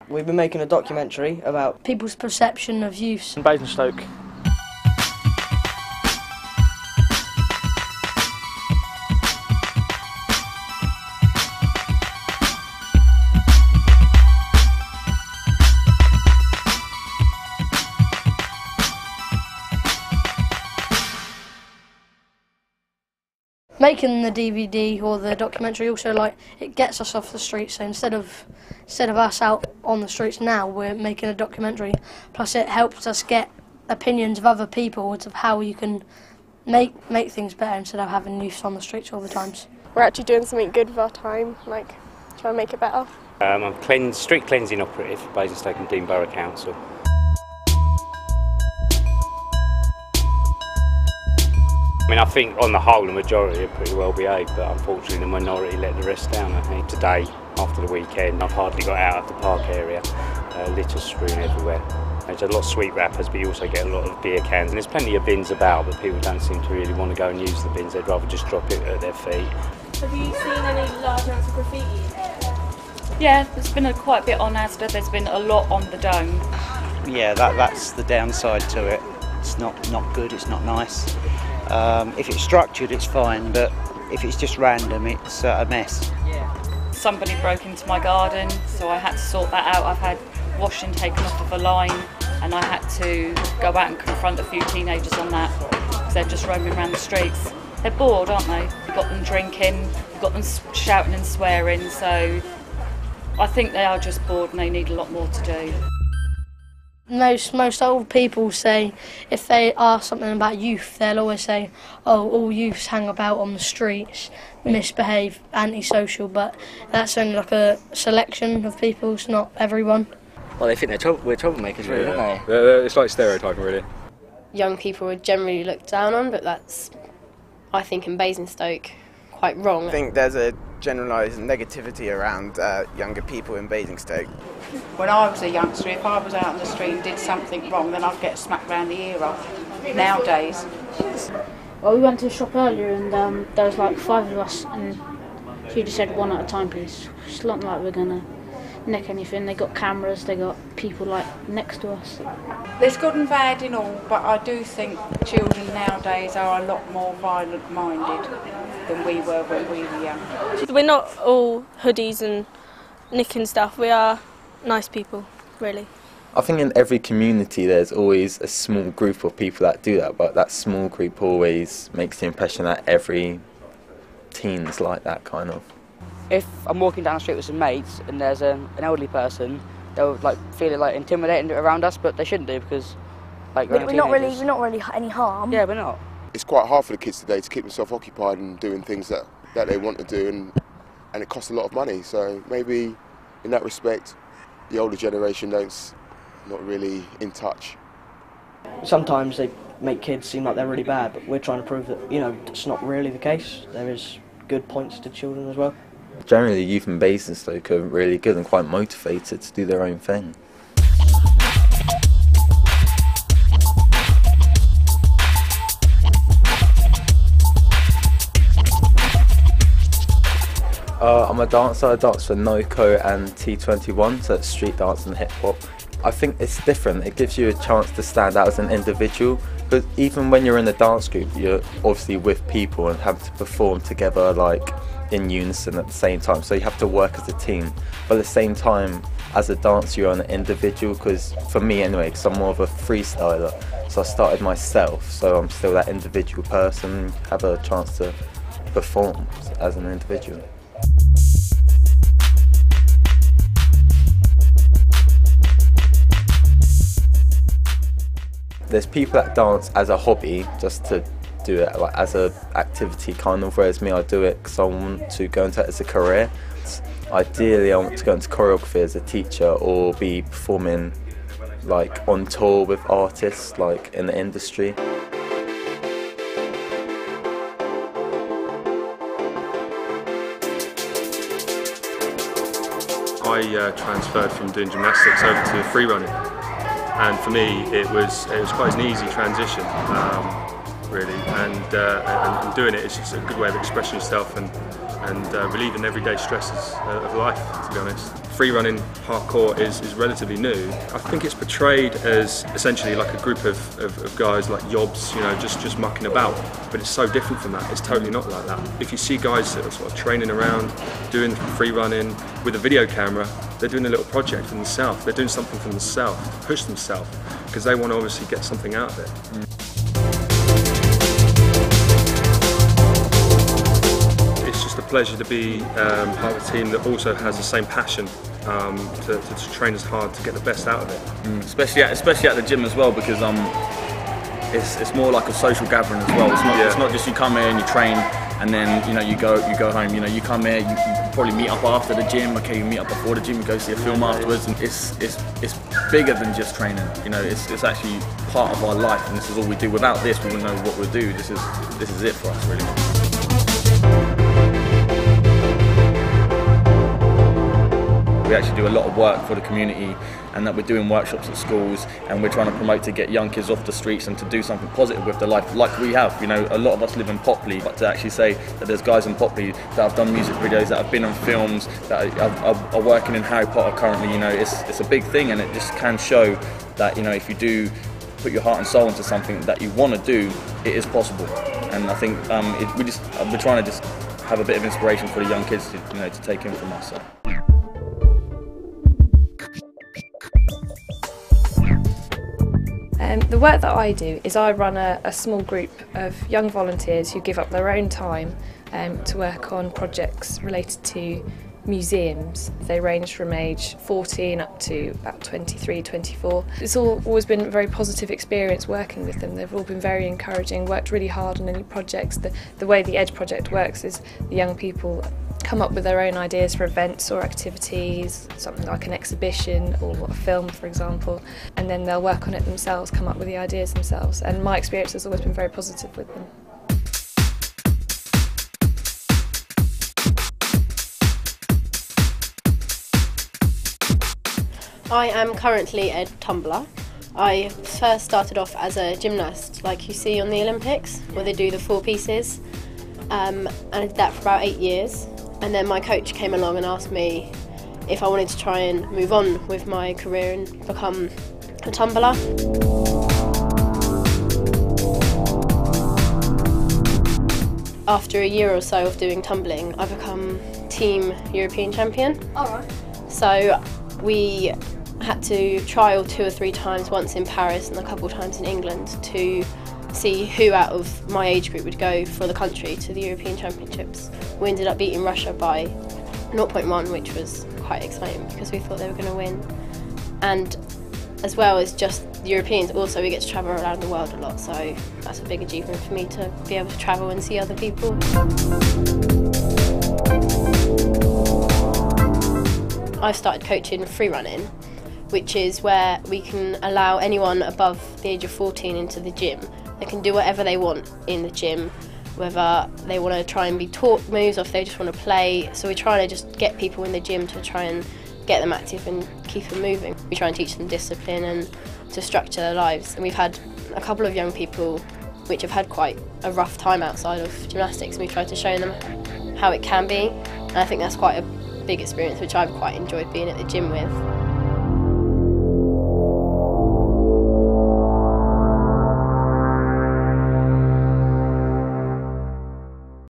We've been making a documentary about people's perception of youths in Basingstoke. Making the DVD or the documentary also, like, it gets us off the streets. So instead of us out on the streets now, we're making a documentary. Plus it helps us get opinions of other people of how you can make things better instead of having youths on the streets all the times. We're actually doing something good with our time, like trying to make it better. I'm street cleansing operative for Basingstoke and Dean Borough Council. I mean, I think on the whole the majority are pretty well behaved, but unfortunately the minority let the rest down. I think today, after the weekend, I've hardly got out of the park area. Litter strewn everywhere. There's a lot of sweet wrappers, but you also get a lot of beer cans. And there's plenty of bins about, but people don't seem to really want to go and use the bins. They'd rather just drop it at their feet. Have you seen any large amounts of graffiti? Yeah, there's been quite a bit on Asda. There's been a lot on the dome. Yeah, that's the downside to it. It's not good. It's not nice. If it's structured, it's fine, but if it's just random, it's a mess. Somebody broke into my garden, so I had to sort that out. I've had washing taken off of a line, and I had to go out and confront a few teenagers on that, because they're just roaming around the streets. They're bored, aren't they? You've got them drinking, you've got them shouting and swearing, so I think they are just bored and they need a lot more to do. Most old people say, if they ask something about youth, they'll always say, oh, all youths hang about on the streets, misbehave, antisocial, but that's only like a selection of people, it's not everyone. Well, they think we're troublemakers, really, don't they? It's like stereotyping, really. Young people are generally looked down on, but that's, I think, in Basingstoke, quite wrong. I think there's a generalised negativity around younger people in Basingstoke. When I was a youngster, if I was out on the street and did something wrong, then I'd get smacked round the ear off. Nowadays. Well, we went to the shop earlier and there was like 5 of us, and she just said one at a time, please. It's not like we're going to nick anything. They got cameras, they got people like next to us. There's good and bad in all, but I do think children nowadays are a lot more violent-minded than we were when we were young. We're not all hoodies and nicking stuff, we are nice people, really. I think in every community there's always a small group of people that do that, but that small group always makes the impression that every teen's like that, kind of. If I'm walking down the street with some mates and there's an elderly person, they'll feel it intimidating around us, but they shouldn't do, because we're not really any harm. Yeah, we're not. It's quite hard for the kids today to keep themselves occupied and doing things that they want to do, and it costs a lot of money. So maybe in that respect, the older generation not really in touch. Sometimes they make kids seem like they're really bad, but we're trying to prove that, it's not really the case. There is good points to children as well. Generally, youth in Basingstoke are really good and quite motivated to do their own thing. I'm a dancer. I dance for NOCO and pt.1, so it's street dance and hip hop. I think it's different. It gives you a chance to stand out as an individual, but even when you're in a dance group, you're obviously with people and have to perform together in unison at the same time, so you have to work as a team. But at the same time, as a dancer, you're an individual, because for me anyway, because I'm more of a freestyler, so I started myself, so I'm still that individual person, have a chance to perform as an individual. There's people that dance as a hobby, just to do it as an activity kind of, whereas me, I do it because I want to go into it as a career. Ideally, I want to go into choreography as a teacher, or be performing on tour with artists in the industry. I transferred from doing gymnastics over to free running, and for me it was quite an easy transition, really, and doing it is just a good way of expressing yourself and and relieving everyday stresses of life, to be honest. Free running parkour is relatively new. I think it's portrayed as essentially like a group of guys like yobs, you know, just mucking about, but it's so different from that. It's totally not like that. If you see guys that are sort of training around, doing free running with a video camera, they're doing a little project for themselves. They're doing something for themselves, to push themselves, because they want to obviously get something out of it. It's just a pleasure to be part of a team that also has the same passion to train as hard to get the best out of it. Especially at the gym as well, because it's more like a social gathering as well. It's not just you come here and you train and then you go home. You come here, you probably meet up after the gym. Okay, you meet up before the gym, you go see a film afterwards, and it's bigger than just training. It's actually part of our life, and this is all we do. Without this, we wouldn't know what we'll do. This is it for us, really. We actually do a lot of work for the community, and that we're doing workshops at schools, and we're trying to promote to get young kids off the streets and to do something positive with their life, like we have. A lot of us live in Popley, but to actually say that there's guys in Popley that have done music videos, that have been on films, that are working in Harry Potter currently, it's a big thing, and it just can show that if you do put your heart and soul into something that you want to do, it is possible. And I think we're trying to just have a bit of inspiration for the young kids to take in from us. So. The work that I do is I run a small group of young volunteers who give up their own time to work on projects related to museums. They range from age 14 up to about 23, 24. It's always been a very positive experience working with them. They've all been very encouraging, worked really hard on any projects. The way the EDGE project works is the young people come up with their own ideas for events or activities, something like an exhibition or a film, for example, and then they'll work on it themselves, come up with the ideas themselves, and my experience has always been very positive with them. I am currently a tumbler. I first started off as a gymnast, like you see on the Olympics, where they do the 4 pieces, and I did that for about 8 years. And then my coach came along and asked me if I wanted to try and move on with my career and become a tumbler. After a year or so of doing tumbling, I become Team European Champion. Alright. So we had to trial 2 or 3 times, once in Paris and a couple of times in England, to see who out of my age group would go for the country to the European Championships. We ended up beating Russia by 0.1, which was quite exciting because we thought they were going to win. And as well as just the Europeans, also we get to travel around the world a lot, so that's a big achievement for me to be able to travel and see other people. I've started coaching free running, which is where we can allow anyone above the age of 14 into the gym. They can do whatever they want in the gym, whether they want to try and be taught moves or if they just want to play. So we're trying to just get people in the gym to try and get them active and keep them moving. We try and teach them discipline and to structure their lives. And we've had a couple of young people which have had quite a rough time outside of gymnastics, and we tried to show them how it can be. And I think that's quite a big experience which I've quite enjoyed being at the gym with.